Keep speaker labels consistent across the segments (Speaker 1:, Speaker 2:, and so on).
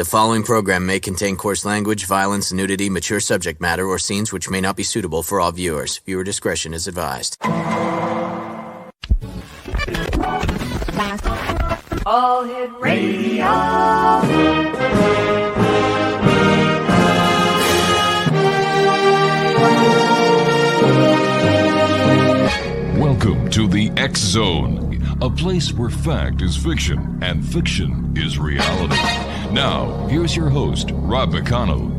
Speaker 1: The following program may contain coarse language, violence, nudity, mature subject matter, or scenes which may not be suitable for all viewers. Viewer discretion is advised.
Speaker 2: All Hit Radio.
Speaker 3: Welcome to the X Zone, a place where fact is fiction and fiction is reality. Now, here's your host, Rob McConnell.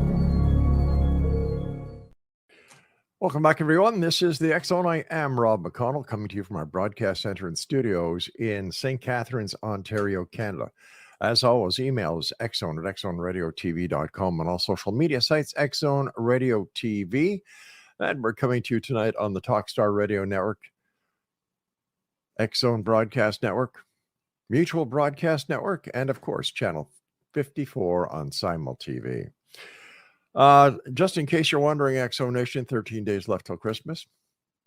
Speaker 4: Welcome back, everyone. This is the X Zone. I am Rob McConnell, coming to you from our broadcast center and studios in St. Catharines, Ontario, Canada. As always, email is xzone at xzoneradiotv.com, and all social media sites, Xzone Radio TV. And we're coming to you tonight on the Talkstar Radio Network, X-Zone Broadcast Network, Mutual Broadcast Network, and of course, Channel 54 on Simul TV. Just in case you're wondering, X-Zone Nation, 13 days left till Christmas.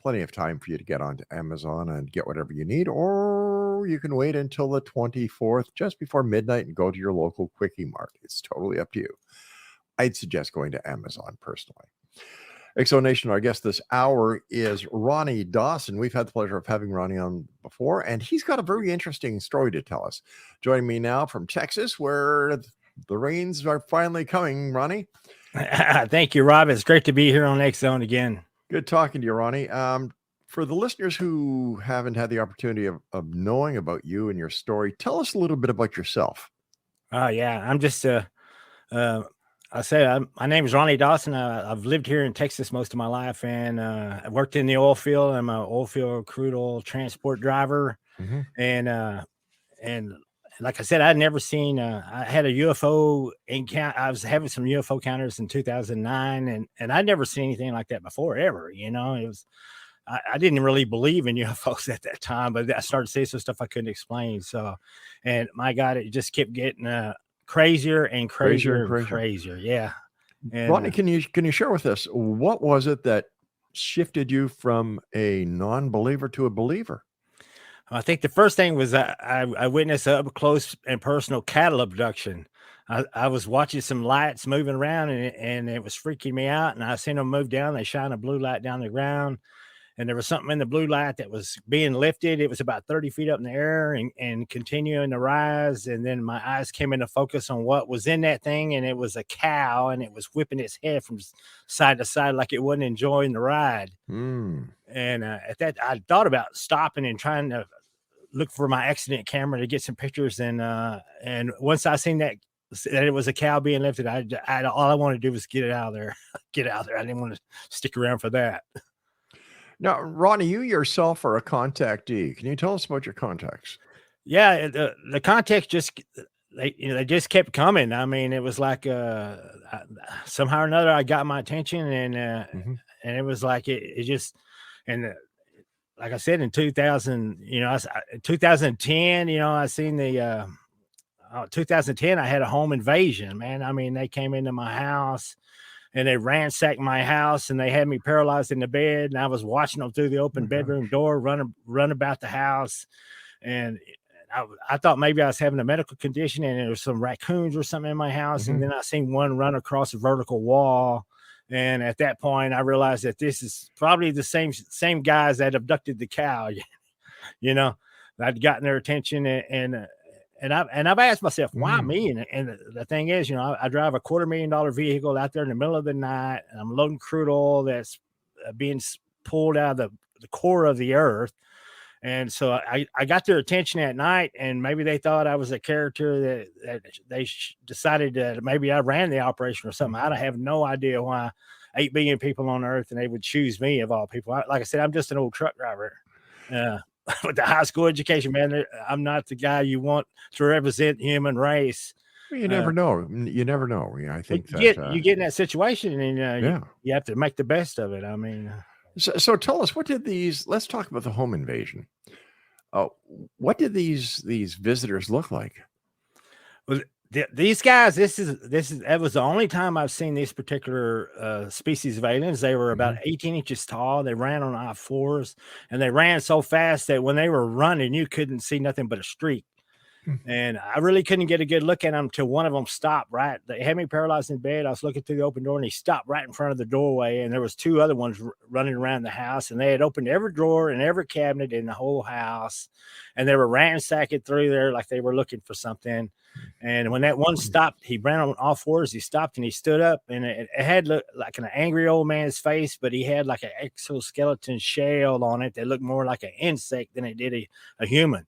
Speaker 4: Plenty of time for you to get onto Amazon and get whatever you need, or you can wait until the 24th, just before midnight, and go to your local Quickie Mart. It's totally up to you. I'd suggest going to Amazon personally. X-Zone Nation, our guest this hour is Ronny Dawson. We've had the pleasure of having Ronny on before, and he's got a very interesting story to tell us. Joining me now from Texas, where the rains are finally coming, Ronny.
Speaker 5: Thank you, Rob. It's great to be here on X-Zone again.
Speaker 4: Good talking to you, Ronny. For the listeners who haven't had the opportunity of knowing about you and your story, tell us a little bit about yourself.
Speaker 5: Yeah, I'm just my name is Ronny Dawson. I've lived here in Texas most of my life, and I worked in the oil field. I'm an oil field crude oil transport driver.
Speaker 4: Mm-hmm.
Speaker 5: And like I said, I'd never seen, I had a UFO encounter. I was having some UFO encounters in 2009, and I'd never seen anything like that before, ever. You know, it was, I didn't really believe in UFOs at that time, but I started seeing some stuff I couldn't explain. So, and my God, it just kept getting, crazier and crazier. Yeah. And,
Speaker 4: Ronny, can you share with us, what was it that shifted you from a non-believer to a believer?
Speaker 5: I think the first thing was I witnessed an up close and personal cattle abduction. I was watching some lights moving around, and it was freaking me out. And I seen them move down. They shine a blue light down the ground, and there was something in the blue light that was being lifted. It was about 30 feet up in the air and continuing to rise. And then my eyes came into focus on what was in that thing. And it was a cow, and it was whipping its head from side to side like it wasn't enjoying the ride.
Speaker 4: Mm.
Speaker 5: And at that, I thought about stopping and trying to look for my accident camera to get some pictures. And once I seen that it was a cow being lifted, all I wanted to do was get it out of there. Get out there. I didn't want to stick around for that.
Speaker 4: Now, Ronny, you yourself are a contactee. Can you tell us about your contacts?
Speaker 5: Yeah, the contacts just they just kept coming. I mean, it was like somehow or another I got my attention, and and it was like it just, and like I said, in 2000, 2010, I seen the 2010 I had a home invasion, man. I mean, they came into my house and they ransacked my house, and they had me paralyzed in the bed, and I was watching them through the open bedroom door, run about the house. And I thought maybe I was having a medical condition, and there was some raccoons or something in my house. And then I seen one run across a vertical wall. And at that point I realized that this is probably the same guys that abducted the cow. I'd gotten their attention, and I've asked myself, why me? And the thing is, I drive a $250,000 vehicle out there in the middle of the night, and I'm loading crude oil that's being pulled out of the core of the earth. And so I got their attention at night, and maybe they thought I was a character that they decided that maybe I ran the operation or something. I have no idea why 8 billion people on earth, and they would choose me of all people. Like I said, I'm just an old truck driver. With the high school education, man, I'm not the guy you want to represent the human race.
Speaker 4: Well, you never know. You never know. I think
Speaker 5: you get in that situation, and you have to make the best of it. I mean,
Speaker 4: so tell us, let's talk about the home invasion. What did these visitors look like?
Speaker 5: Well, these guys, that was the only time I've seen this particular species of aliens. They were about 18 inches tall. They ran on all fours, and they ran so fast that when they were running, you couldn't see nothing but a streak. And I really couldn't get a good look at him until one of them stopped. Right, they had me paralyzed in bed. I was looking through the open door, and he stopped right in front of the doorway. And there was two other ones running around the house, and they had opened every drawer and every cabinet in the whole house, and they were ransacking through there like they were looking for something. And when that one stopped, he ran on all fours. He stopped and he stood up, and it had looked like an angry old man's face, but he had like an exoskeleton shell on it that looked more like an insect than it did a human.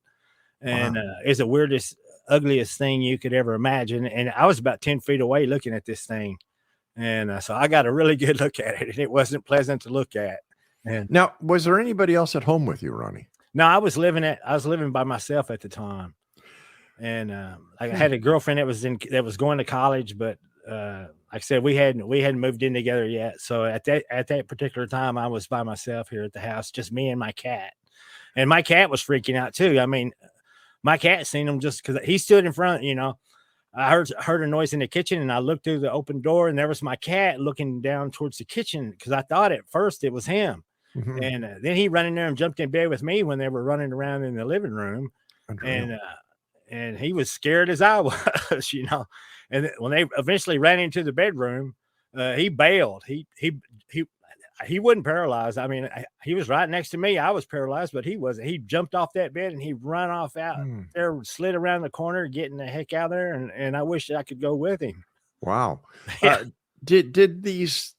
Speaker 5: And it's the weirdest, ugliest thing you could ever imagine. And I was about 10 feet away looking at this thing. And so I got a really good look at it, and it wasn't pleasant to look at. And
Speaker 4: now, was there anybody else at home with you, Ronnie?
Speaker 5: no, I was living by myself at the time. And I had a girlfriend that was going to college, but like I said, we hadn't moved in together yet. So at that particular time, I was by myself here at the house, just me and my cat. And my cat was freaking out too. I mean, my cat seen him just because he stood in front. I heard a noise in the kitchen, and I looked through the open door, and there was my cat looking down towards the kitchen because I thought at first it was him. Mm-hmm. And then he ran in there and jumped in bed with me when they were running around in the living room. And he was scared as I was, And when they eventually ran into the bedroom, he bailed. He wasn't paralyzed. I mean, he was right next to me. I was paralyzed, but he wasn't. He jumped off that bed and he ran off out there, slid around the corner, getting the heck out of there. And I wish I could go with him.
Speaker 4: Wow. Yeah. Did these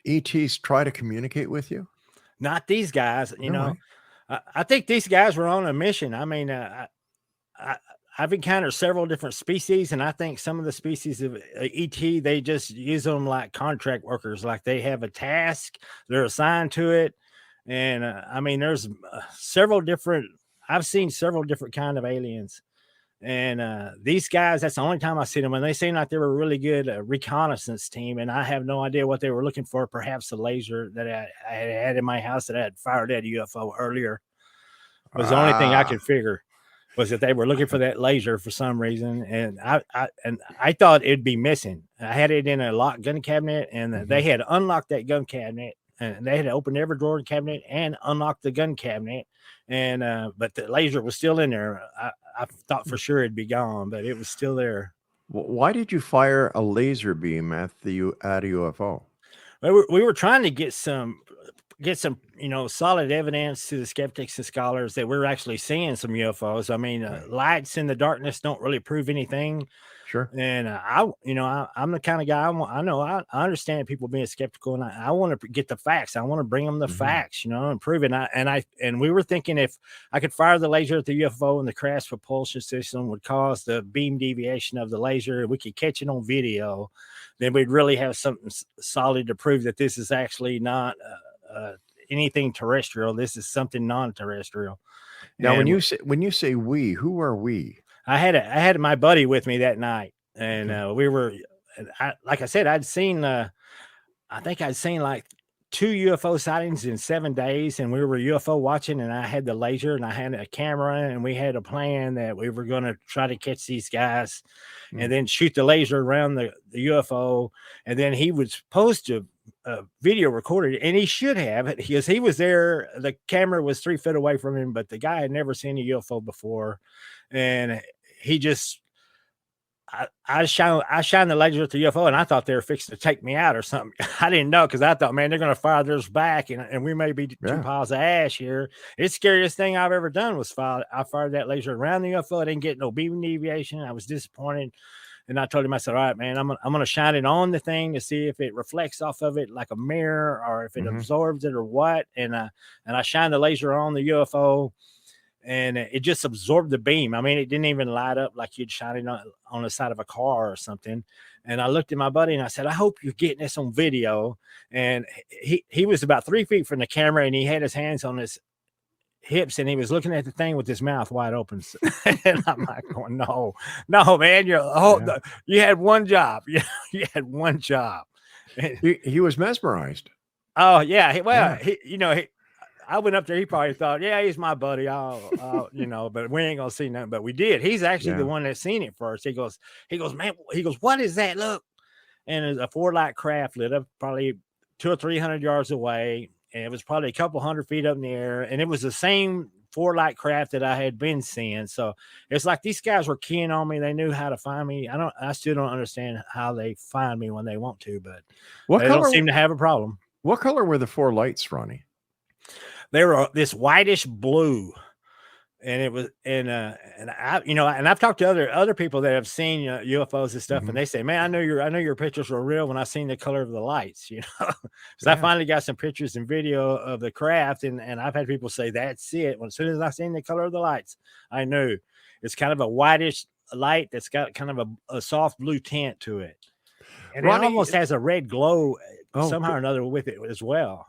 Speaker 4: ETs try to communicate with you?
Speaker 5: Not these guys. I think these guys were on a mission. I mean, I've encountered several different species, and I think some of the species of ET, they just use them like contract workers, like they have a task, they're assigned to it. And I mean, there's I've seen several different kind of aliens. And these guys, that's the only time I see them, and they seem like they were a really good reconnaissance team. And I have no idea what they were looking for. Perhaps the laser that I had in my house that I had fired at a UFO earlier was the only thing I could figure. Was that they were looking for that laser for some reason, and I thought it'd be missing. I had it in a locked gun cabinet, and they had unlocked that gun cabinet, and they had opened every drawer in the cabinet and unlocked the gun cabinet, and but the laser was still in there. I thought for sure it'd be gone, but it was still there.
Speaker 4: Why did you fire a laser beam at a UFO?
Speaker 5: We were trying to get some solid evidence to the skeptics and scholars that we're actually seeing some UFOs. I mean, lights in the darkness don't really prove anything.
Speaker 4: Sure.
Speaker 5: And I'm the kind of guy. I understand people being skeptical, and I want to get the facts. I want to bring them the facts, and prove it. And we were thinking if I could fire the laser at the UFO and the crash propulsion system would cause the beam deviation of the laser, we could catch it on video, then we'd really have something solid to prove that this is actually not anything terrestrial. This is something non-terrestrial.
Speaker 4: Now, when you say we, who are we?
Speaker 5: I had my buddy with me that night, and we were, like I said, I'd seen like 2 UFO sightings in 7 days, and we were UFO watching, and I had the laser and I had a camera, and we had a plan that we were going to try to catch these guys and then shoot the laser around the UFO. And then he was supposed to video recorded, and he should have it because he was there. The camera was 3 feet away from him, but the guy had never seen a UFO before. And he just, I shined the laser at the UFO, and I thought they were fixing to take me out or something. I didn't know, because I thought, man, they're going to fire theirs back, and we may be 2 piles of ash here. It's the scariest thing I've ever done was I fired that laser around the UFO. I didn't get no beam deviation. I was disappointed. And I told him, I said, all right, man, I'm going to shine it on the thing to see if it reflects off of it like a mirror or if it absorbs it or what. And I shined the laser on the UFO, and it just absorbed the beam. I mean, it didn't even light up like you'd shine it on the side of a car or something. And I looked at my buddy and I said, I hope you're getting this on video. And he was about 3 feet from the camera, and he had his hands on his hips, and he was looking at the thing with his mouth wide open. And I'm like, going, no, man, you had one job. You had one job.
Speaker 4: He was mesmerized.
Speaker 5: Oh yeah. Well, I went up there. He probably thought, yeah, he's my buddy. I'll but we ain't gonna see nothing. But we did. He's actually the one that seen it first. He goes, man. He goes, what is that? Look. And it's a 4-light craft lit up probably 200 or 300 yards away. And it was probably a couple hundred feet up in the air. And it was the same four-light craft that I had been seeing. So it's like these guys were keying on me. They knew how to find me. I still don't understand how they find me when they want to, but they don't seem to have a problem.
Speaker 4: What color were the four lights, Ronnie?
Speaker 5: They were this whitish blue. And it was, and I've talked to other people that have seen UFOs and stuff, and they say, "Man, I know your pictures were real when I seen the color of the lights." Because I finally got some pictures and video of the craft, and I've had people say, "That's it." As soon as I seen the color of the lights, I knew it's kind of a whitish light that's got kind of a soft blue tint to it, and Ronnie, it almost has a red glow somehow or another with it as well.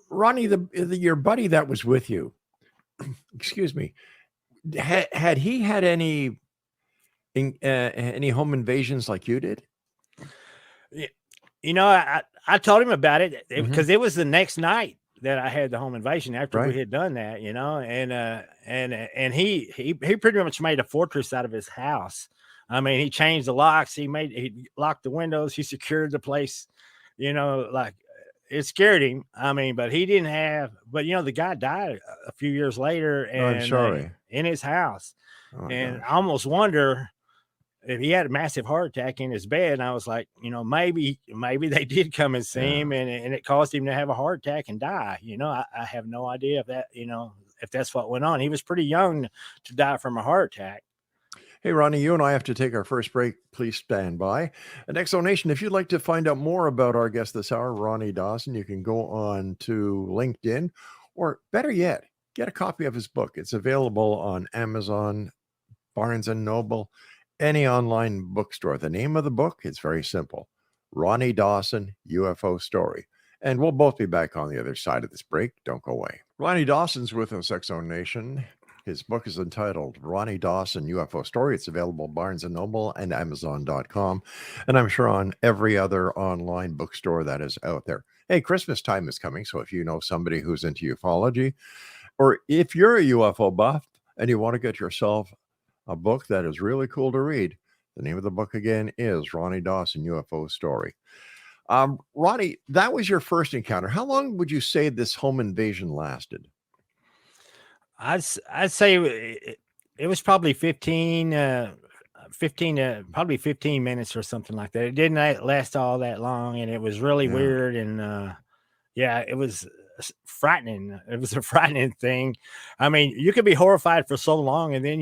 Speaker 4: Ronnie, your buddy that was with you. Excuse me. Had he had any home invasions like you did?
Speaker 5: I told him about it because it was the next night that I had the home invasion after we had done that, and he pretty much made a fortress out of his house. I mean, he changed the locks. He locked the windows. He secured the place, like. It scared him. I mean, but he didn't have. But the guy died a few years later, and
Speaker 4: I'm sorry.
Speaker 5: In his house. And I almost wonder if he had a massive heart attack in his bed. And I was like, maybe they did come and see him, and it caused him to have a heart attack and die. I have no idea if that, if that's what went on. He was pretty young to die from a heart attack.
Speaker 4: Hey, Ronnie, you and I have to take our first break. Please stand by. And Exonation, if you'd like to find out more about our guest this hour, Ronny Dawson, you can go on to LinkedIn, or better yet, get a copy of his book. It's available on Amazon, Barnes & Noble, any online bookstore. The name of the book is very simple, Ronny Dawson, UFO Story. And we'll both be back on the other side of this break. Don't go away. Ronny Dawson's with us, Exonation. His book is entitled Ronny Dawson, UFO Story. It's available at Barnes & Noble and Amazon.com. And I'm sure on every other online bookstore that is out there. Hey, Christmas time is coming. So if you know somebody who's into ufology, or if you're a UFO buff and you want to get yourself a book that is really cool to read, the name of the book again is Ronny Dawson, UFO Story. Ronnie, that was your first encounter. How long would you say this home invasion lasted?
Speaker 5: I'd say it was probably 15 minutes or something like that. It didn't last all that long, and it was really weird. And it was frightening. It was a frightening thing. I mean, you could be horrified for so long, and then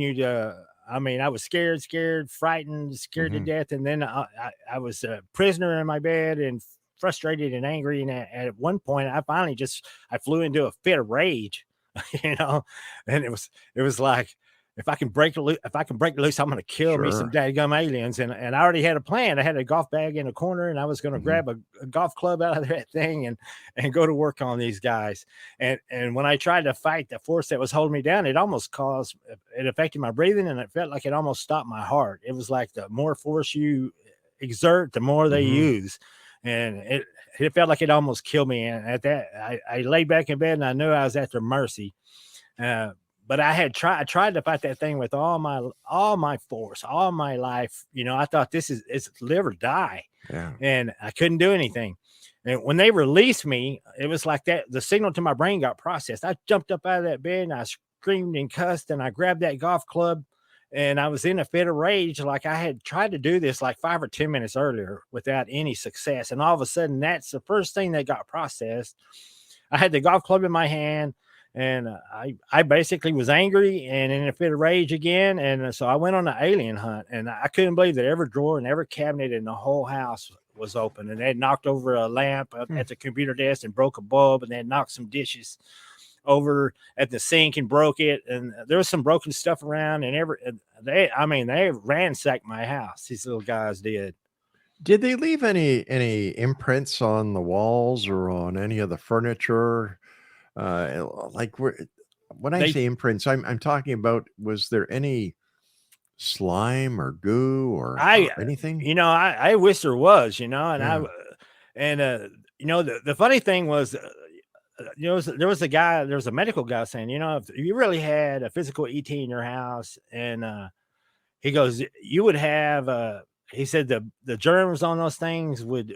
Speaker 5: I was scared, frightened, scared to death. And then I was a prisoner in my bed and frustrated and angry. And at one point I flew into a fit of rage. And it was like, if I can break loose, I'm going to kill me some dadgum aliens. And I already had a plan. I had a golf bag in a corner, and I was going to grab a golf club out of that thing and go to work on these guys. And when I tried to fight the force that was holding me down, it affected my breathing, and it felt like it almost stopped my heart. It was like the more force you exert, the more they use. And it felt like it almost killed me. And at that, I laid back in bed, and I knew I was at their mercy. But I tried to fight that thing with all my force, all my life. I thought it's live or die. Yeah. And I couldn't do anything. And when they released me, it was like that. The signal to my brain got processed. I jumped up out of that bed, and I screamed and cussed, and I grabbed that golf club, and I was in a fit of rage. Like I had tried to do this like 5 or 10 minutes earlier without any success. And all of a sudden, that's the first thing that got processed. I had the golf club in my hand, and I basically was angry and in a fit of rage again. And so I went on an alien hunt, and I couldn't believe that every drawer and every cabinet in the whole house was open. And they had knocked over a lamp at the computer desk and broke a bulb, and they had knocked some dishes over at the sink and broke it. And there was some broken stuff around, and they ransacked my house. These little guys did.
Speaker 4: Did they leave any imprints on the walls or on any of the furniture? When I say imprints, I'm talking about, was there any slime or goo or anything?
Speaker 5: I wish there was, the funny thing was, there was a medical guy saying, if you really had a physical ET in your house, and he goes, you would have, he said the germs on those things would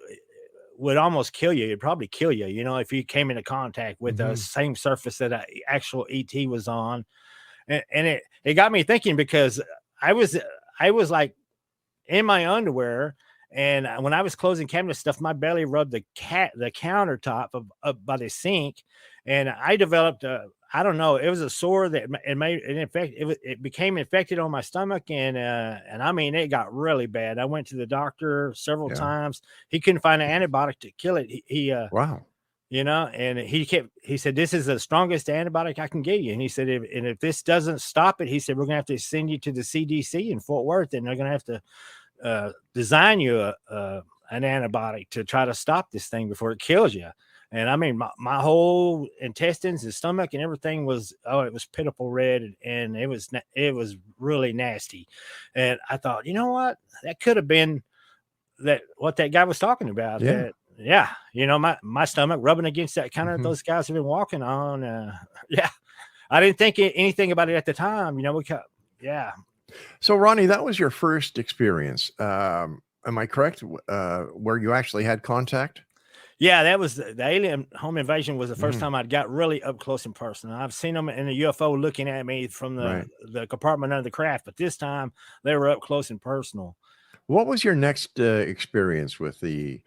Speaker 5: would almost kill you. It'd probably kill you, you know, if you came into contact with the same surface that a actual ET was on. And it got me thinking, because I was like in my underwear, and when I was closing cabinet stuff, my belly rubbed the countertop of by the sink, and I developed I don't know, it was a sore that it became infected on my stomach, and I mean, it got really bad. I went to the doctor several times. He couldn't find an antibiotic to kill it.
Speaker 4: Wow.
Speaker 5: You know, and he said, this is the strongest antibiotic I can give you. And he said, if this doesn't stop it, he said, we're going to have to send you to the CDC in Fort Worth, and they're going to have to design you an antibiotic to try to stop this thing before it kills you. And I mean, my whole intestines and stomach and everything was, it was pitiful red, and it was really nasty. And I thought, you know what, that could have been what that guy was talking about. Yeah. You know, my stomach rubbing against that counter those guys have been walking on. I didn't think anything about it at the time, you know.
Speaker 4: So Ronnie, that was your first experience. Am I correct? Where you actually had contact?
Speaker 5: Yeah, that was the alien home invasion was the first time I'd got really up close and personal. I've seen them in a UFO looking at me from the compartment under the craft, but this time they were up close and personal.
Speaker 4: What was your next experience with the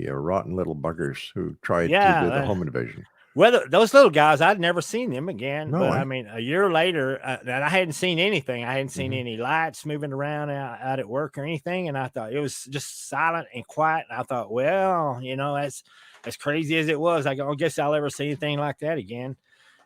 Speaker 4: rotten little buggers who tried to do the home invasion?
Speaker 5: Well, those little guys, I'd never seen them again.
Speaker 4: No
Speaker 5: but
Speaker 4: way.
Speaker 5: I mean, a year later, and I hadn't seen anything. I hadn't seen any lights moving around out at work or anything. And I thought it was just silent and quiet. And I thought, well, you know, as crazy as it was, I don't guess I'll ever see anything like that again.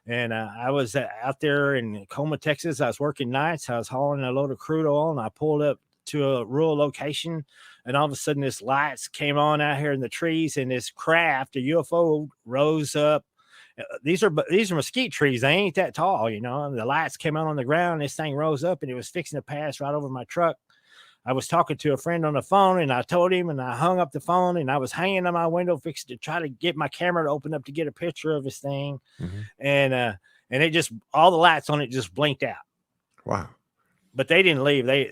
Speaker 5: And I was out there in Coma, Texas. I was working nights. I was hauling a load of crude oil, and I pulled up to a rural location, and all of a sudden this lights came on out here in the trees, and this craft, a UFO, rose up. These are mesquite trees. They ain't that tall, you know. And the lights came out on the ground. This thing rose up, and it was fixing to pass right over my truck. I was talking to a friend on the phone, and I told him, and I hung up the phone, and I was hanging on my window fixing to try to get my camera to open up to get a picture of this thing. And it just, all the lights on it just blinked out.
Speaker 4: Wow.
Speaker 5: But they didn't leave. A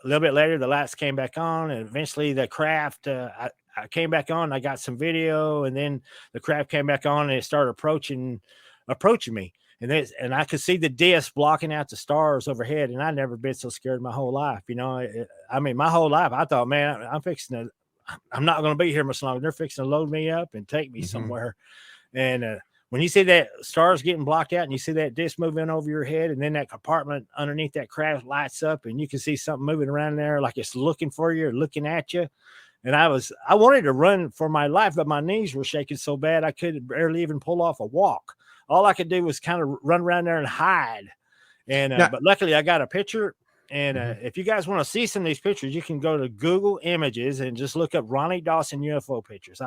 Speaker 5: little bit later, the lights came back on, and eventually the craft, I came back on. I got some video, and then the craft came back on, and it started approaching me. And I could see the disc blocking out the stars overhead. And I'd never been so scared in my whole life. You know, I mean, my whole life, I thought, man, I'm not going to be here much longer. They're fixing to load me up and take me somewhere. And when you see that stars getting blocked out, and you see that disc moving over your head, and then that compartment underneath that craft lights up, and you can see something moving around there like it's looking for you or looking at you. And I wanted to run for my life, but my knees were shaking so bad I could barely even pull off a walk. All I could do was kind of run around there and hide. And but luckily I got a picture. And if you guys want to see some of these pictures, you can go to Google Images and just look up Ronny Dawson UFO pictures.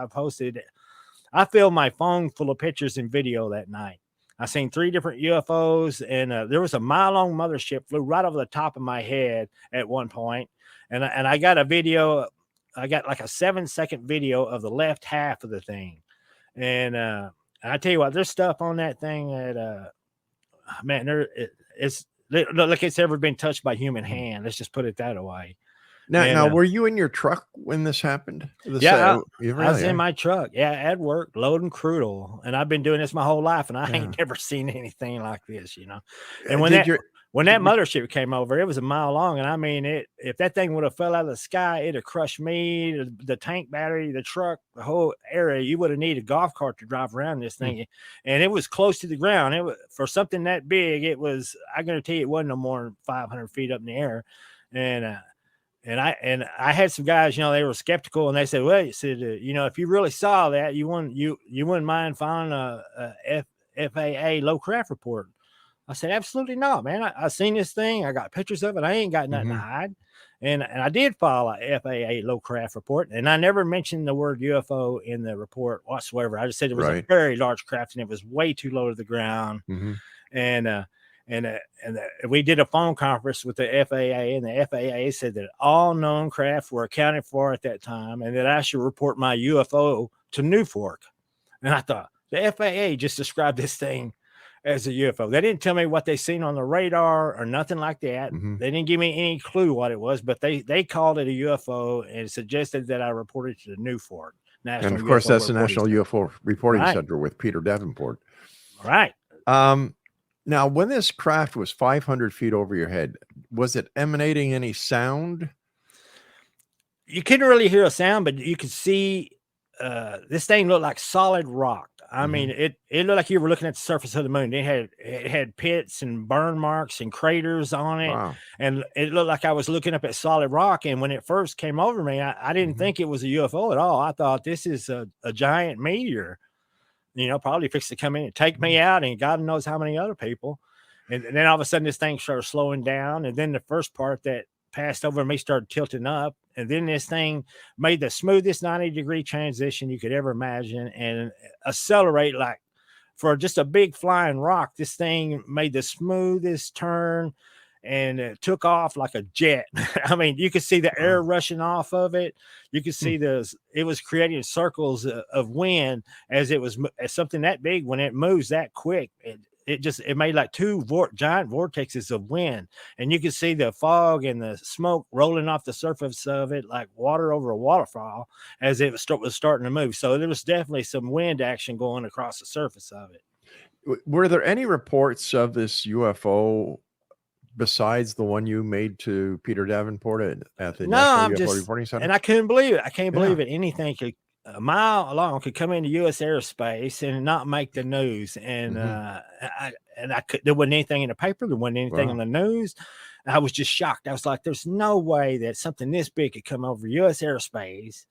Speaker 5: I filled my phone full of pictures and video that night. I seen 3 different UFOs, and there was a mile-long mothership flew right over the top of my head at one point. And I got a video. I got like a 7-second video of the left half of the thing. And I tell you what, there's stuff on that thing that, man, it's like it's ever been touched by human hand. Let's just put it that way.
Speaker 4: Now, were you in your truck when this happened?
Speaker 5: I was in my truck. Yeah, at work, loading crude oil. And I've been doing this my whole life, and I ain't never seen anything like this, you know. And when that mothership came over, it was a mile long. And I mean, if that thing would have fell out of the sky, it'd have crushed me, the tank battery, the truck, the whole area. You would have needed a golf cart to drive around this thing. And it was close to the ground. It was, for something that big, it was, I guarantee it wasn't no more than 500 feet up in the air. And I had some guys, you know, they were skeptical, and they said, well, you said, you know, if you really saw that, you wouldn't mind filing a FAA low craft report. I said, absolutely not, man. I seen this thing. I got pictures of it. I ain't got nothing to hide. And I did file a FAA low craft report, and I never mentioned the word UFO in the report whatsoever. I just said it was a very large craft, and it was way too low to the ground. And we did a phone conference with the FAA, and the FAA said that all known craft were accounted for at that time, and that I should report my UFO to Newfork. And I thought, the FAA just described this thing as a UFO. They didn't tell me what they seen on the radar or nothing like that. They didn't give me any clue what it was, but they called it a UFO and suggested that I report it to the Newfork.
Speaker 4: And of course, that's the National UFO Reporting
Speaker 5: Right.
Speaker 4: Center with Peter Davenport.
Speaker 5: Right.
Speaker 4: Now, when this craft was 500 feet over your head, was it emanating any sound?
Speaker 5: You couldn't really hear a sound, but you could see this thing looked like solid rock. I mean, it looked like you were looking at the surface of the moon. It had pits and burn marks and craters on it.
Speaker 4: Wow.
Speaker 5: And it looked like I was looking up at solid rock. And when it first came over me, I didn't think it was a UFO at all. I thought this is a giant meteor, probably fixed to come in and take me out, and God knows how many other people. And then all of a sudden this thing started slowing down. And then the first part that passed over me started tilting up, and then this thing made the smoothest 90-degree transition you could ever imagine and accelerate like for just a big flying rock. This thing made the smoothest turn and it took off like a jet. I mean, you could see the air rushing off of it. You could see it was creating circles of wind as something that big. When it moves that quick, it made like two giant vortexes of wind, and you could see the fog and the smoke rolling off the surface of it like water over a waterfall as it was starting to move. So there was definitely some wind action going across the surface of it.
Speaker 4: Were there any reports of this UFO besides the one you made to Peter Davenport at the National UFO Reporting Center?
Speaker 5: And I couldn't believe it. I can't believe it. Anything a mile long could come into U.S. airspace and not make the news. And there wasn't anything in the paper. There wasn't anything on the news. I was just shocked. I was like, there's no way that something this big could come over U.S. airspace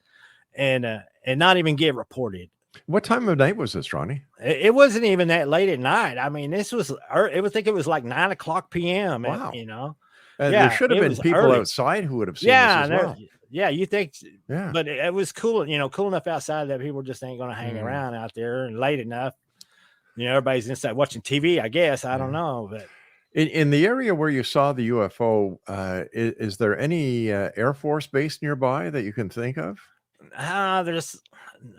Speaker 5: and not even get reported.
Speaker 4: What time of night was this, Ronnie?
Speaker 5: It wasn't even that late at night. I mean, I think it was like 9:00 p.m.
Speaker 4: Wow.
Speaker 5: There
Speaker 4: should have been people outside who would have seen this as well.
Speaker 5: Yeah, you think,
Speaker 4: yeah.
Speaker 5: But it was cool, cool enough outside that people just ain't going to hang around out there, and late enough, everybody's inside watching TV, I guess. I don't know. But
Speaker 4: in the area where you saw the UFO, is there any Air Force base nearby that you can think of?
Speaker 5: There's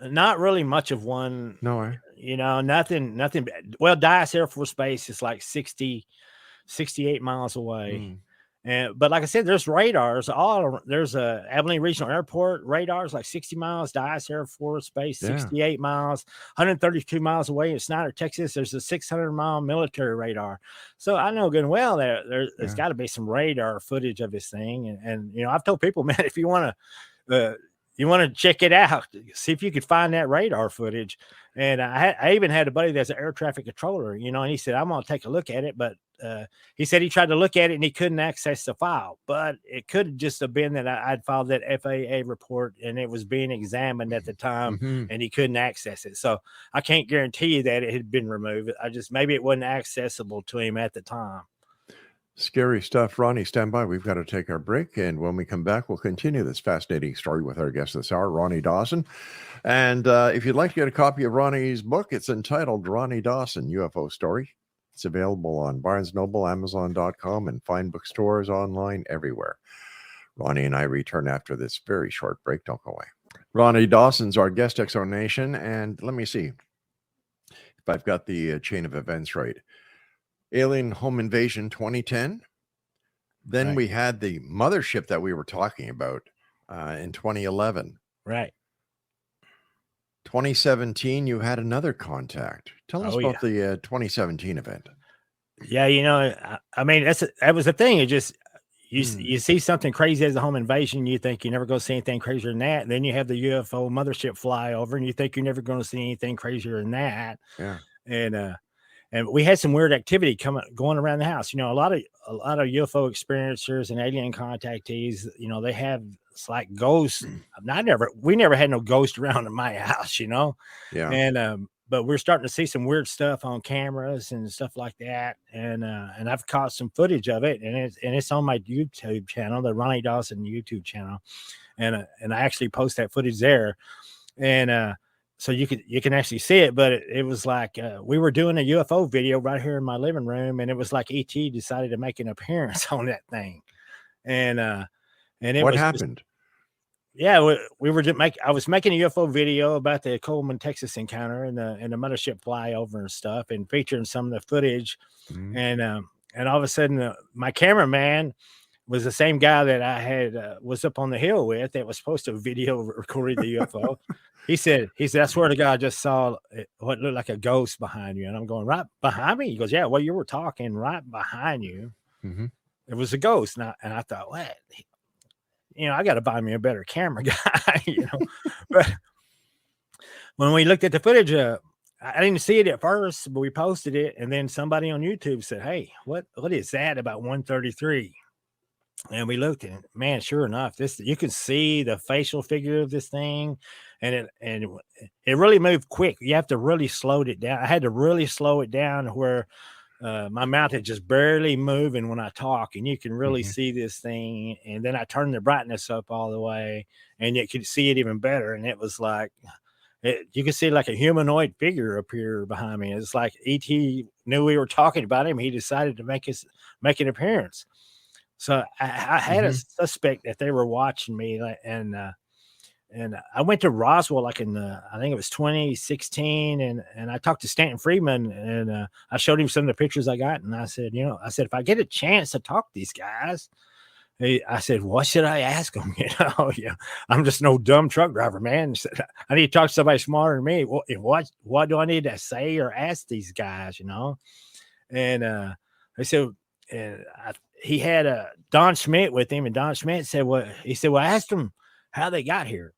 Speaker 5: not really much of one.
Speaker 4: No,
Speaker 5: nothing. Well, Dyess Air Force Base is like 68 miles away. But like I said, there's radars there's a Abilene Regional Airport radars like 60 miles, Dyess Air Force Base 68 miles, 132 miles away in Snyder, Texas. There's a 600-mile military radar. So I know good and well there's got to be some radar footage of this thing. And I've told people, man, if you want to check it out, see if you could find that radar footage. And I even had a buddy that's an air traffic controller, and he said, I'm going to take a look at it. But he said he tried to look at it and he couldn't access the file. But it could just have been that I'd filed that FAA report and it was being examined at the time and he couldn't access it. So I can't guarantee you that it had been removed. Maybe it wasn't accessible to him at the time.
Speaker 4: Scary stuff. Ronnie, stand by. We've got to take our break. And when we come back, we'll continue this fascinating story with our guest this hour, Ronny Dawson. And if you'd like to get a copy of Ronnie's book, it's entitled Ronny Dawson, UFO Story. It's available on Barnes Noble, Amazon.com, and fine bookstores online everywhere. Ronnie and I return after this very short break. Don't go away. Ronny Dawson's our guest, Exo Nation. And let me see if I've got the chain of events right. Alien home invasion 2010. Then we had the mothership that we were talking about in 2011.
Speaker 5: Right.
Speaker 4: 2017, you had another contact. Tell us about the 2017 event.
Speaker 5: Yeah, I mean, that was the thing. It just you see something crazy as a home invasion, you think you're never going to see anything crazier than that. And then you have the UFO mothership fly over, and you think you're never going to see anything crazier than that.
Speaker 4: Yeah.
Speaker 5: And we had some weird activity going around the house. A lot of UFO experiencers and alien contactees, they have it's like ghosts. We never had no ghost around in my house, Yeah. And but we're starting to see some weird stuff on cameras and stuff like that. And I've caught some footage of it, and it's on my YouTube channel, the Ronny Dawson YouTube channel. And I actually post that footage there. And so you can actually see it, but it was like we were doing a UFO video right here in my living room, and it was like ET decided to make an appearance on that thing, and it
Speaker 4: what happened?
Speaker 5: We were I was making a UFO video about the Coleman, Texas encounter and the mothership flyover and stuff, and featuring some of the footage, and all of a sudden my cameraman was the same guy that I had was up on the hill with that was supposed to video recorded the UFO. He said, I swear to God, I just saw what looked like a ghost behind you. And I'm going, right behind me? He goes, yeah, well, you were talking right behind you.
Speaker 4: Mm-hmm.
Speaker 5: It was a ghost. And I thought, what? I got to buy me a better camera guy, But when we looked at the footage, I didn't see it at first, but we posted it. And then somebody on YouTube said, hey, what is that about 133? And we looked at it, man, sure enough, you can see the facial figure of this thing, and it really moved quick. You have to really slow it down. I had to really slow it down where my mouth is just barely moving when I talk, and you can really see this thing. And then I turned the brightness up all the way, and you could see it even better. And it was like you could see like a humanoid figure appear behind me. It's like E.T. knew we were talking about him. He decided to make an appearance. So I had a suspect that they were watching me, and I went to Roswell like in I think it was 2016, and I talked to Stanton Friedman, and I showed him some of the pictures I got, and I said, if I get a chance to talk to these guys, I said, what should I ask them? I'm just no dumb truck driver, man. I need to talk to somebody smarter than me. What do I need to say or ask these guys? And I said, and he had Don Schmidt with him, and Don Schmidt said, well, I asked them how they got here.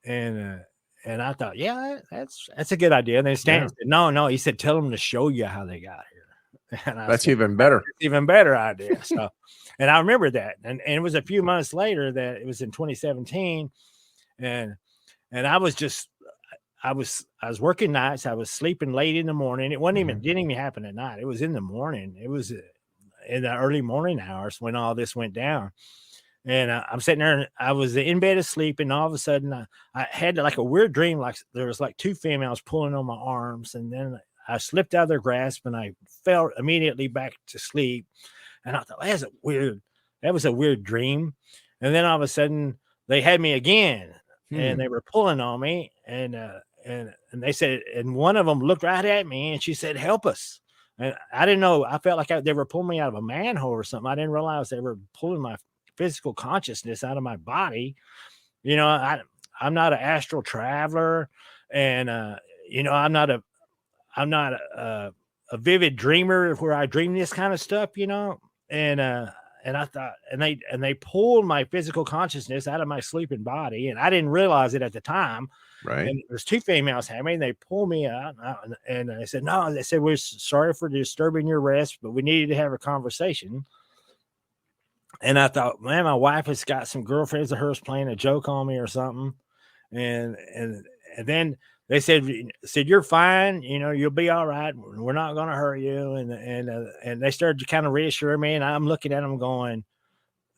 Speaker 5: And I thought, yeah, that's a good idea. And then Stanton said, no, he said, tell them to show you how they got here. And
Speaker 4: that's even better.
Speaker 5: Even better idea. So, and I remember that. And it was a few months later that it was in 2017. And I was working nights. I was sleeping late in the morning. It didn't even happen at night. It was in the morning. It was in the early morning hours when all this went down. And I'm sitting there, and I was in bed asleep, and all of a sudden I had like a weird dream, like there was like two females pulling on my arms, and then I slipped out of their grasp, and I fell immediately back to sleep. And I thought, that was a weird dream. And then all of a sudden they had me again, and they were pulling on me, and they said, and one of them looked right at me, and she said, help us. And I didn't know. I felt like they were pulling me out of a manhole or something. I didn't realize they were pulling my physical consciousness out of my body. I'm not an astral traveler, and I'm not a vivid dreamer where I dream this kind of stuff. And I thought, and they pulled my physical consciousness out of my sleeping body, and I didn't realize it at the time.
Speaker 4: Right.
Speaker 5: And there's two females having me, and they pulled me out, and I said, no, they said, we're sorry for disturbing your rest, but we needed to have a conversation. And I thought, man, my wife has got some girlfriends of hers playing a joke on me or something. And then they said, you're fine. You'll be all right. We're not going to hurt you. And they started to kind of reassure me. And I'm looking at them going,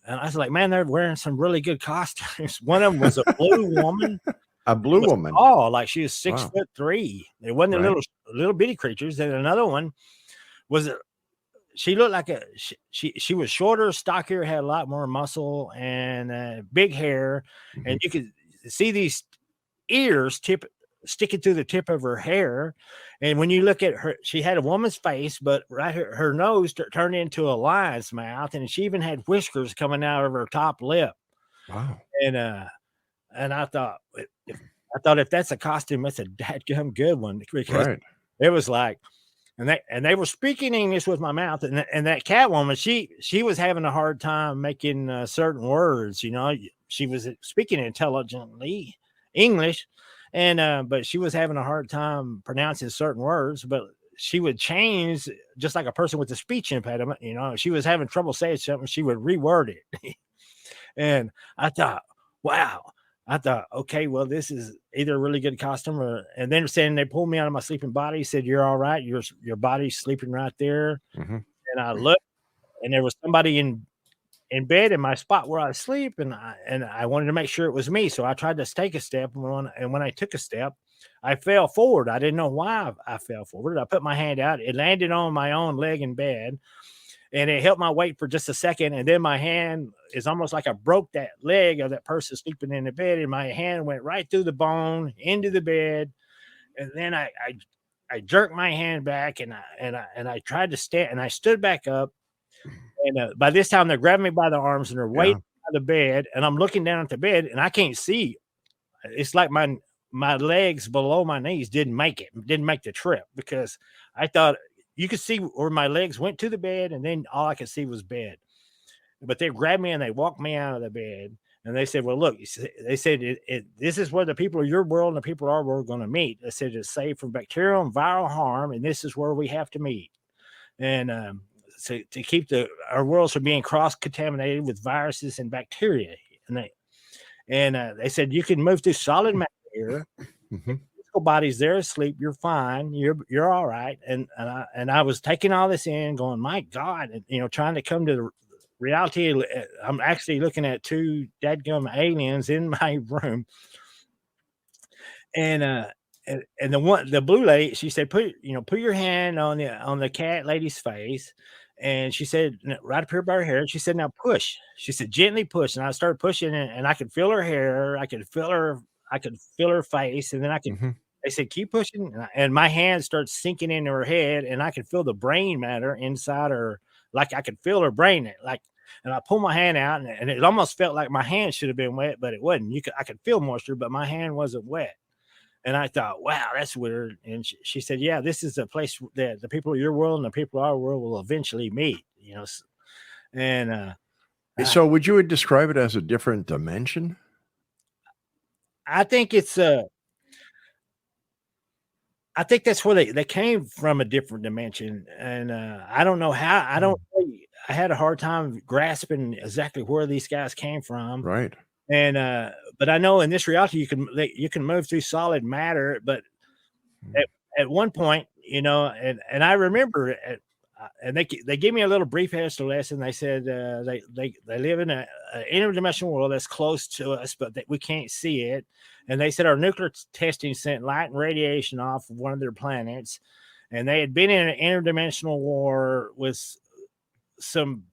Speaker 5: and I was like, man, they're wearing some really good costumes. One of them was a blue woman.
Speaker 4: A blue woman.
Speaker 5: Oh, like she was 6'3". It wasn't the little bitty creatures. And another one was she looked like she was shorter, stockier, had a lot more muscle and big hair. And you could see these ears sticking through the tip of her hair. And when you look at her, she had a woman's face, but right her nose turned into a lion's mouth. And she even had whiskers coming out of her top lip.
Speaker 4: Wow.
Speaker 5: And I thought, if that's a costume, that's a dadgum good one, because it was like, and they were speaking English with my mouth, and that cat woman, she was having a hard time making certain words. She was speaking intelligently English, and but she was having a hard time pronouncing certain words. But she would change just like a person with a speech impediment. She was having trouble saying something, she would reword it. And I thought, wow. Okay, well, this is either a really good costume and then saying they pulled me out of my sleeping body, said, you're all right. Your body's sleeping right there. And I looked, and there was somebody in bed in my spot where I sleep. And I wanted to make sure it was me. So I tried to take a step. And when I took a step, I fell forward. I didn't know why I fell forward. I put my hand out. It landed on my own leg in bed. And it held my weight for just a second. And then my hand is almost like I broke that leg of that person sleeping in the bed. And my hand went right through the bone into the bed. And then I jerked my hand back, and I tried to stand, and I stood back up, And by this time, they're grabbing me by the arms and they're waiting by the bed. And I'm looking down at the bed and I can't see. It's like my legs below my knees didn't make the trip, because I thought you could see where my legs went to the bed, and then all I could see was bed. But they grabbed me and they walked me out of the bed. And they said, well, look, they said, this is where the people of your world and the people of our world are going to meet. They said it's safe from bacterial and viral harm, and this is where we have to meet. And to keep our worlds from being cross-contaminated with viruses and bacteria. And they said, you can move through solid matter here. Physical body's there asleep. You're fine. You're all right. And I was taking all this in, going, my God, and, trying to come to the reality. I'm actually looking at 2 dadgum aliens in my room, and the blue lady, she said, put your hand on the cat lady's face, and she said, right up here by her hair, she said, now push. She said, gently push, and I started pushing, and I could feel her hair, I could feel her face, and then they said, keep pushing, and my hand started sinking into her head, and I could feel the brain matter inside her. Like I could feel her brain, and I pulled my hand out, and it almost felt like my hand should have been wet, but it wasn't. I could feel moisture, but my hand wasn't wet. And I thought, wow, that's weird. And she said, yeah, this is a place that the people of your world and the people of our world will eventually meet, And
Speaker 4: so would you describe it as a different dimension?
Speaker 5: I think it's I think that's where they came from, a different dimension. And I don't know how. I had a hard time grasping exactly where these guys came from.
Speaker 4: Right.
Speaker 5: And but I know in this reality you can move through solid matter, but at one point, and I remember and they gave me a little brief history lesson. They said they live in an interdimensional world that's close to us, but that we can't see it. And they said our nuclear testing sent light and radiation off of one of their planets, and they had been in an interdimensional war with some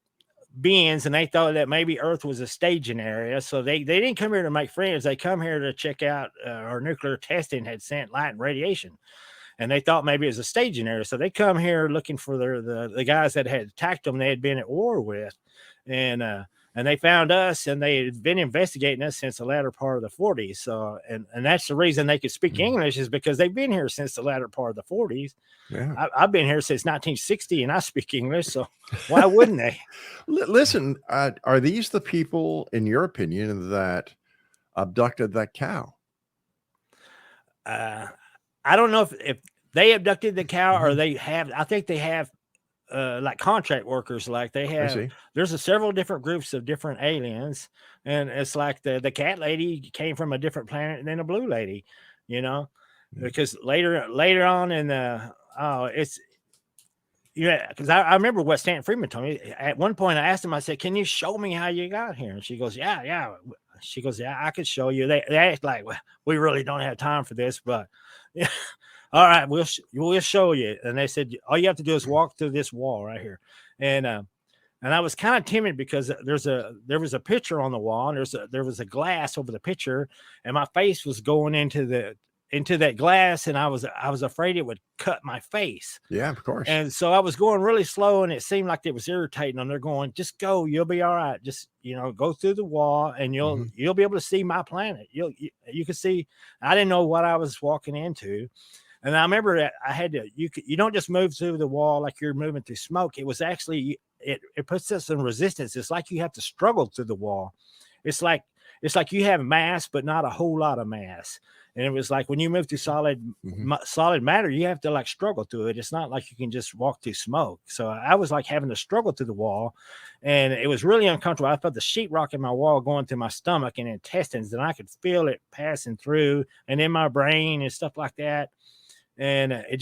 Speaker 5: beings, and they thought that maybe Earth was a staging area. So they didn't come here to make friends. They come here to check out our nuclear testing had sent light and radiation. And they thought maybe it was a staging area. So they come here looking for the guys that had attacked them, they had been at war with. And they found us, and they had been investigating us since the latter part of the 40s. So, and that's the reason they could speak English, is because they've been here since the latter part of the 40s. Yeah. I've been here since 1960, and I speak English. So why wouldn't they?
Speaker 4: Listen, are these the people, in your opinion, that abducted that cow?
Speaker 5: I don't know if they abducted the cow or they have. I think they have like contract workers. Like they have. There's several different groups of different aliens, and it's like the cat lady came from a different planet than the blue lady, because later on in it's. Yeah, because I remember what Stanton Friedman told me. At one point, I asked him, I said, can you show me how you got here? And she goes, yeah. She goes, yeah, I could show you. They act like, well, we really don't have time for this, but yeah. All right, we'll show you. And they said, all you have to do is walk through this wall right here. And I was kind of timid because there was a picture on the wall, and there was a glass over the picture, and my face was going into that glass, and I was afraid it would cut my face.
Speaker 4: Yeah, of course.
Speaker 5: And so I was going really slow, and it seemed like it was irritating them. They're going, just go, you'll be all right. Just, go through the wall, and you'll be able to see my planet. You can see. I didn't know what I was walking into. And I remember that I had to, you don't just move through the wall like you're moving through smoke. It was actually, it puts us in resistance. It's like you have to struggle through the wall. It's like you have mass, but not a whole lot of mass. And it was like when you move through solid matter, you have to like struggle through it. It's not like you can just walk through smoke. So I was like having to struggle through the wall, and it was really uncomfortable. I felt the sheetrock in my wall going through my stomach and intestines, and I could feel it passing through and in my brain and stuff like that. And it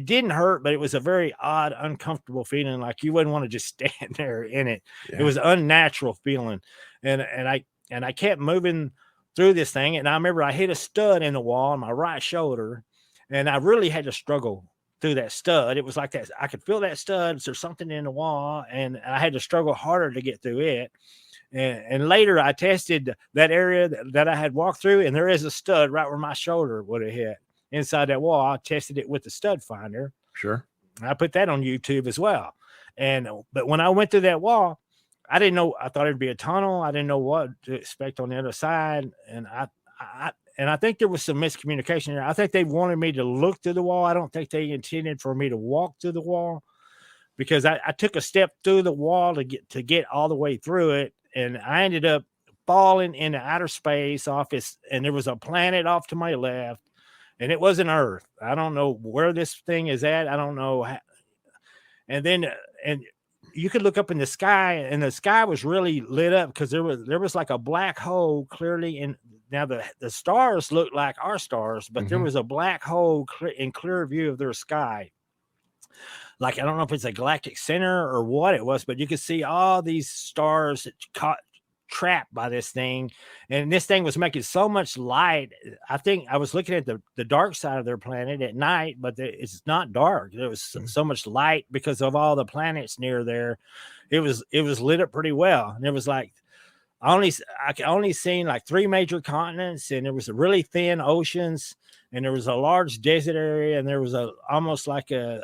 Speaker 5: didn't hurt, but it was a very odd, uncomfortable feeling. Like you wouldn't want to just stand there in it. Yeah. It was an unnatural feeling. And I kept moving through this thing. And I remember I hit a stud in the wall on my right shoulder, and I really had to struggle through that stud. It was like that. I could feel that stud. There's something in the wall, and I had to struggle harder to get through it. And later I tested that area that I had walked through, and there is a stud right where my shoulder would have hit. Inside that wall, I tested it with the stud finder.
Speaker 4: Sure.
Speaker 5: I put that on YouTube as well. but when I went through that wall, I didn't know. I thought it'd be a tunnel. I didn't know what to expect on the other side, and I think there was some miscommunication there. I think they wanted me to look through the wall. I don't think they intended for me to walk through the wall, because I took a step through the wall to get all the way through it, and I ended up falling into outer space and there was a planet off to my left, and it wasn't Earth. I don't know where this thing is at. I don't know how, and then you could look up in the sky, and the sky was really lit up because there was like a black hole clearly in. Now the stars looked like our stars, but there was a black hole in clear view of their sky. Like, I don't know if it's a galactic center or what it was, but you could see all these stars caught trapped by this thing, and this thing was making so much light. I think I was looking at the dark side of their planet at night, but it's not dark. There was so much light because of all the planets near there. It was lit up pretty well, and it was like I only seen like 3 major continents, and there was a really thin oceans, and there was a large desert area, and there was almost like a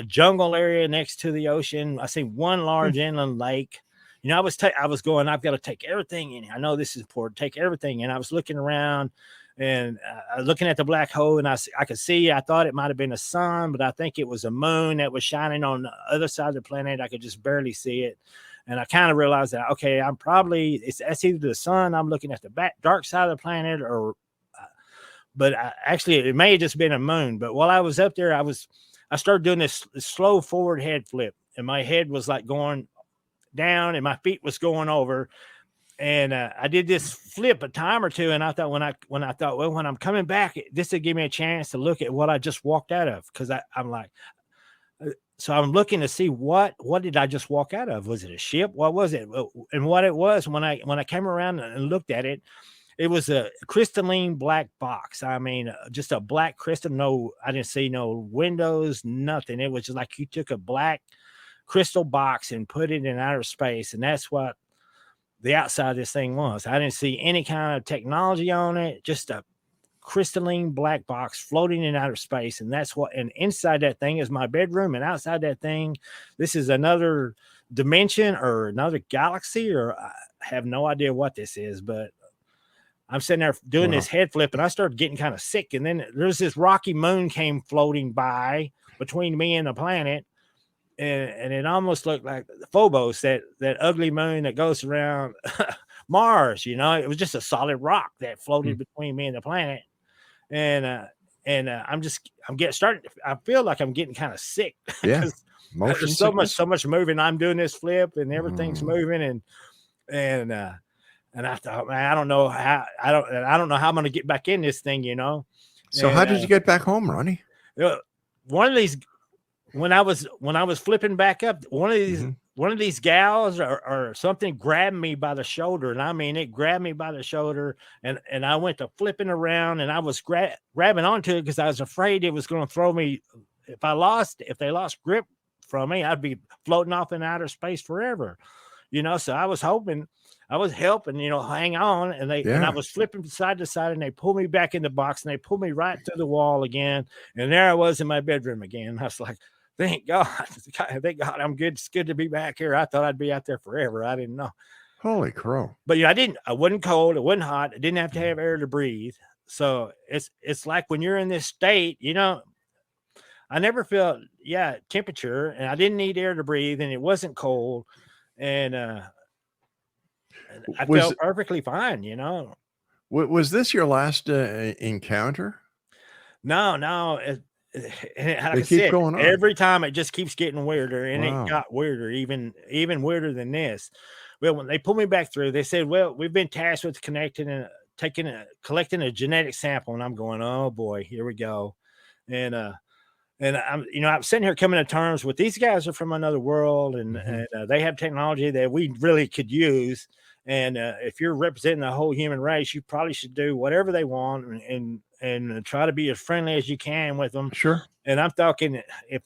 Speaker 5: jungle area next to the ocean. I seen one large inland lake. You know, I was going, I've got to take everything in. I know this is important. Take everything. And I was looking around and looking at the black hole, and I could see, I thought it might have been a sun, but I think it was a moon that was shining on the other side of the planet. I could just barely see it. And I kind of realized that, okay, that's either the sun, I'm looking at the dark side of the planet, but actually it may have just been a moon. But while I was up there, I started doing this slow forward head flip, and my head was like going down and my feet was going over, and I did this flip a time or two, and I thought when I'm coming back, this would give me a chance to look at what I just walked out of, because I'm like, so I'm looking to see what did I just walk out of? Was it a ship? What was it? And what it was, when I came around and looked at it, it was a crystalline black box. I mean, just a black crystal. I didn't see no windows, nothing. It was just like you took a black crystal box and put it in outer space, and that's what the outside of this thing was. I didn't see any kind of technology on it, just a crystalline black box floating in outer space. And inside that thing is my bedroom, and outside that thing, this is another dimension or another galaxy, or I have no idea what this is. But I'm sitting there doing this head flip, and I started getting kind of sick. And then there's this rocky moon came floating by between me and the planet. And it almost looked like Phobos, that ugly moon that goes around Mars. You know, it was just a solid rock that floated between me and the planet. And I'm getting started. I feel like I'm getting kind of sick.
Speaker 4: Yeah,
Speaker 5: there's so much moving. I'm doing this flip, and everything's moving, and I thought, man, I don't know how I'm going to get back in this thing. You know.
Speaker 4: So how did you get back home, Ronnie?
Speaker 5: One of these. When I was flipping back up, one of these gals or something grabbed me by the shoulder, and I mean, it grabbed me by the shoulder, and I went to flipping around, and I was grabbing onto it because I was afraid it was going to throw me. If they lost grip from me, I'd be floating off in outer space forever, you know. So I was helping, you know, hang on, and I was flipping side to side, and they pulled me back in the box, and they pulled me right through the wall again, and there I was in my bedroom again. I was like, thank God, I'm good. It's good to be back here. I thought I'd be out there forever. I didn't know.
Speaker 4: Holy crow.
Speaker 5: But yeah, I wasn't cold. It wasn't hot. I didn't have to have air to breathe. So it's like when you're in this state, you know, I never felt, temperature, and I didn't need air to breathe, and it wasn't cold. And I felt perfectly fine, you know.
Speaker 4: Was this your last encounter?
Speaker 5: No.
Speaker 4: They keep going on.
Speaker 5: Every time it just keeps getting weirder, and it got weirder, even weirder than this. Well, when they pulled me back through, they said, well, we've been tasked with collecting a genetic sample. And I'm going, oh boy, here we go. And I'm sitting here coming to terms with these guys are from another world, and they have technology that we really could use. And if you're representing the whole human race, you probably should do whatever they want and try to be as friendly as you can with them.
Speaker 4: Sure.
Speaker 5: And I'm talking, if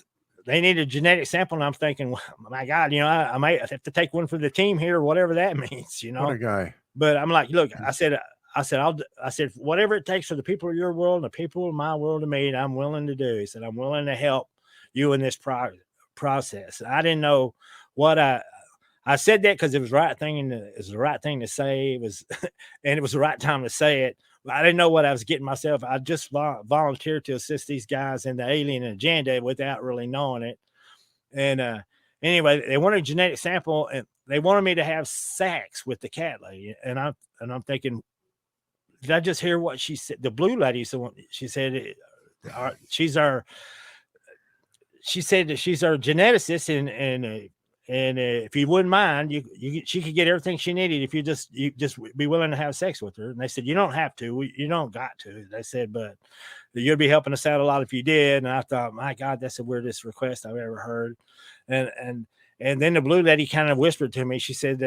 Speaker 5: they need a genetic sample, and I'm thinking, well, my God, you know, I might have to take one for the team here, whatever that means, you know.
Speaker 4: What a guy.
Speaker 5: But I'm like, look, I said, whatever it takes for the people of your world and the people of my world to meet, I'm willing to do. He said, I'm willing to help you in this process. I didn't know what I said that because it was the right thing to say. It was, and it was the right time to say it. But I didn't know what I was getting myself. I just volunteered to assist these guys in the alien agenda without really knowing it. And anyway, they wanted a genetic sample, and they wanted me to have sex with the cat lady. And I'm thinking, did I just hear what she said? The blue lady, she said, she said that she's our geneticist, and if you wouldn't mind, she could get everything she needed if you just be willing to have sex with her. And they said, you don't have to, you don't got to. They said, but you'd be helping us out a lot if you did. And I thought, my God, that's the weirdest request I've ever heard. And then the blue lady kind of whispered to me. She said,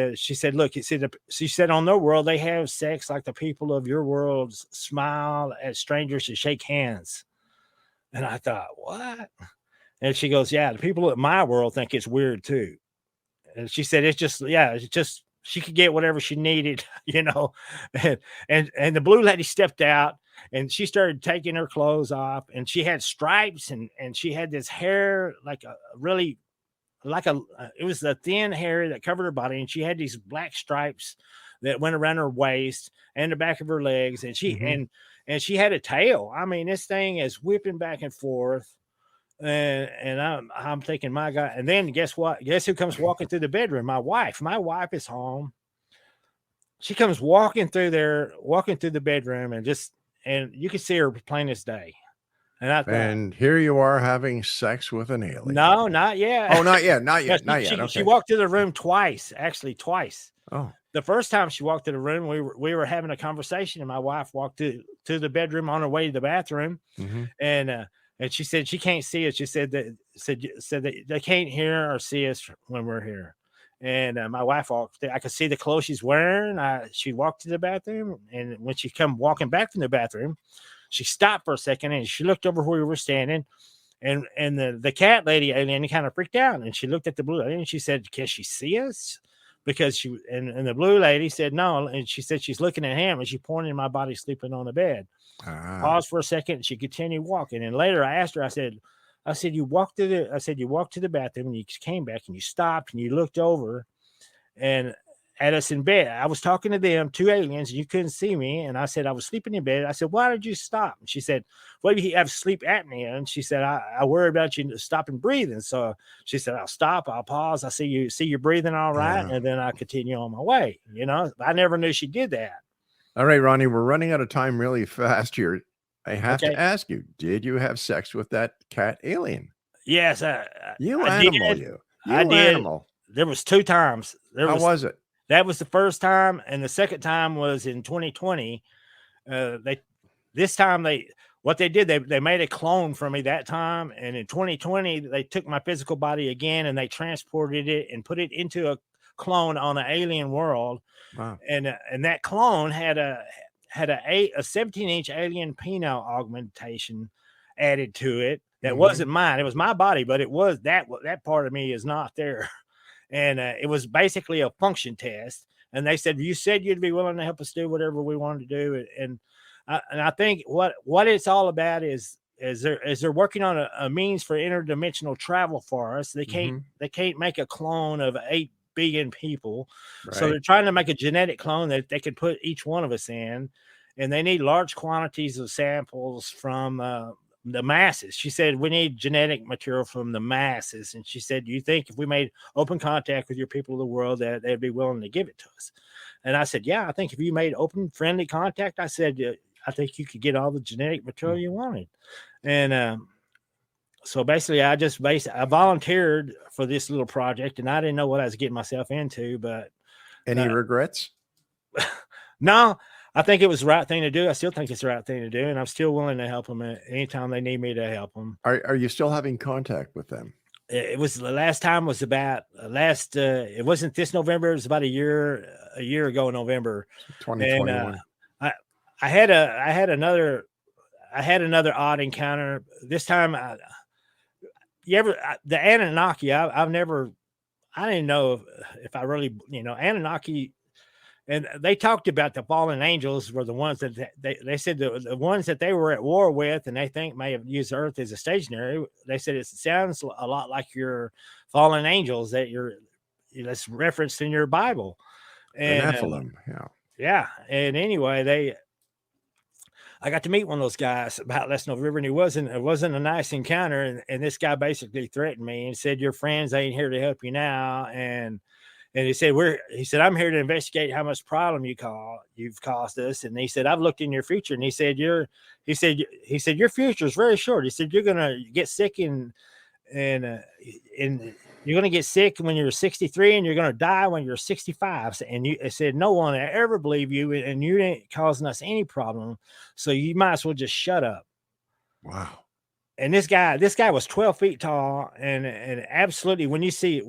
Speaker 5: look, she said, on their world, they have sex like the people of your world smile at strangers to shake hands. And I thought, what? And she goes, yeah, the people at my world think it's weird too. And she said, it's just she could get whatever she needed, and the blue lady stepped out and she started taking her clothes off, and she had stripes and she had this hair it was a thin hair that covered her body. And she had these black stripes that went around her waist and the back of her legs. And she, and she had a tail. I mean, this thing is whipping back and forth. And I'm thinking, my God. And then guess what? Guess who comes walking through the bedroom? My wife. My wife is home. She comes walking through the bedroom, and you can see her plain as day. And I thought,
Speaker 4: and here you are having sex with an alien.
Speaker 5: No, not yet.
Speaker 4: Oh, not yet. Not yet. Not yet. Okay.
Speaker 5: She walked to the room twice.
Speaker 4: Oh.
Speaker 5: The first time she walked to the room, we were having a conversation, and my wife walked to the bedroom on her way to the bathroom, and she said she can't see us. She said that they can't hear or see us when we're here. And my wife walked. I could see the clothes she's wearing. She walked to the bathroom, and when she come walking back from the bathroom, she stopped for a second and she looked over where we were standing, and the cat lady alien kind of freaked out, and she looked at the blue lady and she said, "Can she see us?" Because and the blue lady said no, and she said she's looking at him, and she pointed in my body sleeping on the bed. Paused for a second, and she continued walking. And later I asked her, I said, you walked to the bathroom, and you came back and you stopped and you looked over and at us in bed. I was talking to them, two aliens, and you couldn't see me. And I said, I was sleeping in bed. I said, why did you stop? And she said, well, you have sleep apnea. And she said, I worry about you stopping breathing. So she said, I'll stop, I'll pause. I see you breathing all right. And then I continue on my way. I never knew she did that.
Speaker 4: All right, Ronnie, we're running out of time really fast here. I have to ask you, did you have sex with that cat alien?
Speaker 5: Yes.
Speaker 4: You
Speaker 5: I
Speaker 4: animal,
Speaker 5: did.
Speaker 4: you
Speaker 5: I did.
Speaker 4: Animal.
Speaker 5: There was 2 times.
Speaker 4: How was it?
Speaker 5: That was the first time, and the second time was in 2020. What they did, they made a clone for me that time, and in 2020 they took my physical body again and they transported it and put it into a clone on an alien world.
Speaker 4: Wow.
Speaker 5: And that clone had a 17-inch alien penile augmentation added to it. That wasn't mine. It was my body, but it was that part of me is not there. And it was basically a function test. And they said, you said you'd be willing to help us do whatever we wanted to do. And I think what it's all about is they're working on a means for interdimensional travel for us. They can't make a clone of 8 billion people. Right. So they're trying to make a genetic clone that they could put each one of us in. And they need large quantities of samples from the masses. She said, we need genetic material from the masses. And she said, do you think if we made open contact with your people of the world that they'd be willing to give it to us? And I said, yeah, I think if you made open, friendly contact, I said, I think you could get all the genetic material you wanted. And so basically I volunteered for this little project, and I didn't know what I was getting myself into, but
Speaker 4: any regrets?
Speaker 5: No, I think it was the right thing to do. I still think it's the right thing to do, and I'm still willing to help them anytime they need me to help them.
Speaker 4: Are you still having contact with them?
Speaker 5: It was the last time was about it wasn't this November. It was about a year ago in November,
Speaker 4: 2021.
Speaker 5: And I had another odd encounter. This time, the Anunnaki, I didn't know if I really, Anunnaki, and they talked about the fallen angels were the ones that they said the ones that they were at war with, and they think may have used the earth as a stationary. They said it sounds a lot like your fallen angels that's referenced in your Bible. And
Speaker 4: The Nephilim, yeah.
Speaker 5: yeah. And anyway, I got to meet one of those guys about last November, and it wasn't a nice encounter. And this guy basically threatened me and said, "Your friends ain't here to help you now." And he said, "I'm here to investigate how much problem you've caused us." And he said, "I've looked in your future." And he said, your future is very short. He said, "You're going to get sick and you're going to get sick when you're 63 and you're going to die when you're 65. And you said, no one will ever believe you, and you ain't causing us any problem. So you might as well just shut up."
Speaker 4: Wow.
Speaker 5: And this guy was 12 feet tall, and absolutely, when you see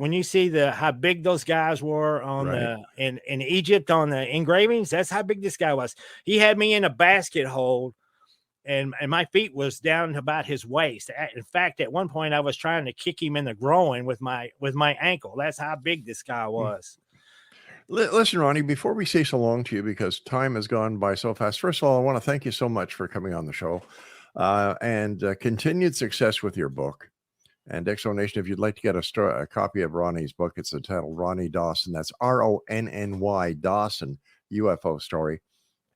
Speaker 5: how big those guys were on
Speaker 4: Right.
Speaker 5: in Egypt on the engravings, that's how big this guy was. He had me in a basket hold, and my feet was down to about his waist. In fact, at one point I was trying to kick him in the groin with my ankle. That's how big this guy was.
Speaker 4: Listen, Ronnie, before we say so long to you, because time has gone by so fast, first of all, I want to thank you so much for coming on the show, and continued success with your book. And Exonation, if you'd like to get a copy of Ronnie's book, it's entitled Ronny Dawson. That's Ronny Dawson, UFO Story.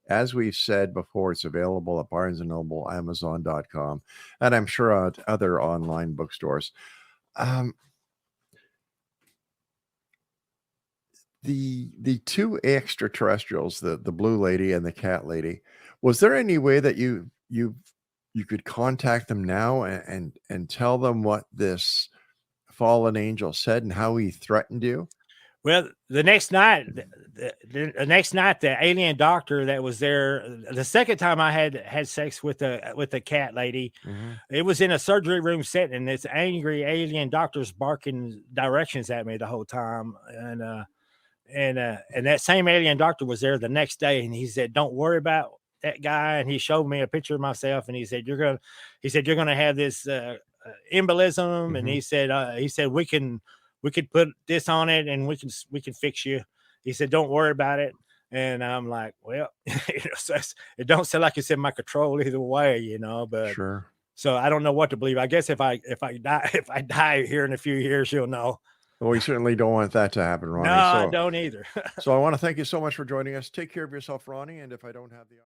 Speaker 4: As we've said before, it's available at Barnes & Noble, Amazon.com, and I'm sure at other online bookstores. The two extraterrestrials, the blue lady and the cat lady, was there any way that you could contact them now and tell them what this fallen angel said and how he threatened you?
Speaker 5: Well, the next night, the alien doctor that was there, the second time I had sex with the cat lady, it was in a surgery room setting, and this angry alien doctor's barking directions at me the whole time. And that same alien doctor was there the next day, and he said, "Don't worry about that guy." And he showed me a picture of myself, and he said, "You're gonna have this embolism," and he said we could put this on it, and we can fix you. He said, "Don't worry about it." And I'm like, well, it don't sound like it's in my control either way, but
Speaker 4: sure.
Speaker 5: So I don't know what to believe. I guess if I die here in a few years, you'll know.
Speaker 4: Well, we certainly don't want that to happen, Ronnie.
Speaker 5: No, I don't either.
Speaker 4: So I want to thank you so much for joining us. Take care of yourself, Ronnie. And if I don't have the